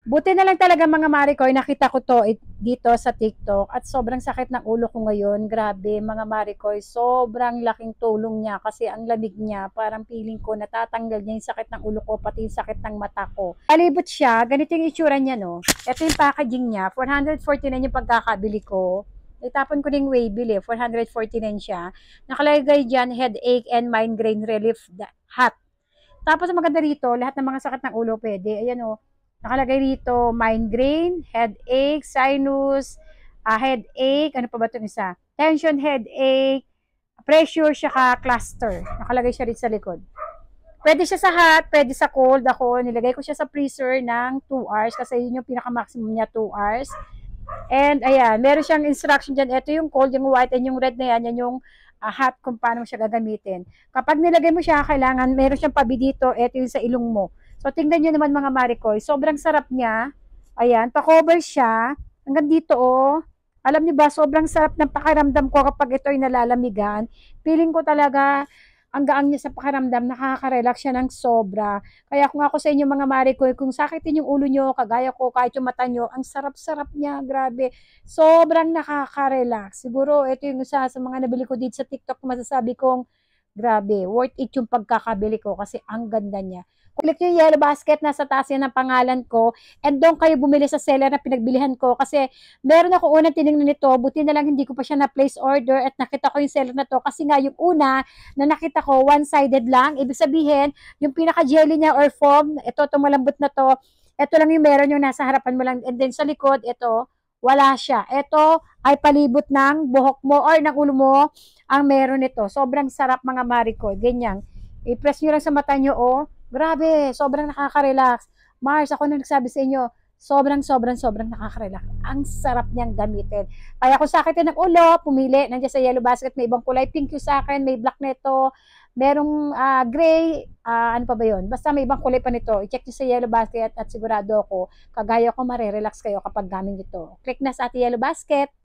Buti na lang talaga mga Maricoy, nakita ko to dito sa TikTok at sobrang sakit ng ulo ko ngayon. Grabe mga Maricoy, sobrang laking tulong niya kasi ang lamig niya, parang feeling ko natatanggal niya yung sakit ng ulo ko, pati yung sakit ng mata ko. Palibot siya, ganito yung itsura niya no. Ito yung packaging niya, 449 yung pagkakabili ko. Itapon ko din Waybill 449 siya. Nakalagay dyan, headache and migraine relief hot. Tapos maganda rito, lahat ng mga sakit ng ulo pwede. Ayan o, nakalagay rito, migraine, headache, sinus, headache, ano pa ba itong isa? Tension, headache, pressure, saka cluster. Nakalagay siya rito sa likod. Pwede siya sa hot, pwede sa cold. Ako, nilagay ko siya sa freezer ng 2 hours kasi yun yung pinaka-maximum niya, 2 hours. And ayan, meron siyang instruction dyan. Ito yung cold, yung white, and yung red na yan, yan yung hot kung paano mo siya gagamitin. Kapag nilagay mo siya, kailangan meron siyang pabi dito, ito yung sa ilong mo. So, tingnan nyo naman mga Maricoy. Sobrang sarap niya. Ayan, pa-cover siya. Hanggang dito, oh. Alam niyo ba, sobrang sarap ng pakiramdam ko kapag ito ay nalalamigan. Feeling ko talaga, ang gaang niya sa pakiramdam, nakaka-relax siya ng sobra. Kaya kung ako sa inyo mga Maricoy, kung sakitin yung ulo nyo, kagaya ko, kahit yung mata nyo, ang sarap-sarap niya, grabe. Sobrang nakaka-relax. Siguro, ito yung isa sa mga nabili ko dito sa TikTok, masasabi kong, grabe, worth it yung pagkakabili ko kasi ang ganda niya. Click yung yellow basket, nasa taas yan ang pangalan ko. And doon kayo bumili sa seller na pinagbilihan ko kasi meron ako unang tinignan nito, buti na lang hindi ko pa siya na-place order at nakita ko yung seller na to kasi nga yung una na nakita ko, one-sided lang. Ibig sabihin, yung pinaka-jelly niya or foam, ito malambot na to, ito lang yung meron yung nasa harapan mo lang. And then sa likod, ito, wala siya. Ito ay palibot ng buhok mo or ng ulo mo ang meron nito. Sobrang sarap mga Maricoy. Ganyan. I-press nyo lang sa mata nyo, oh. Grabe, sobrang nakaka-relax. Mars, ako na nagsabi sa inyo, sobrang nakaka-relax. Ang sarap niyang gamitin. Kaya kung sa akin ng ulo, pumili, nandiyan sa yellow basket, may ibang kulay, pink yung sa akin, may black nito, merong gray, ano pa ba yun? Basta may ibang kulay pa nito. I-check nyo sa yellow basket at sigurado ako, kagaya ko, marirelax kayo kapag gamit ito. Click na sa ating yellow basket.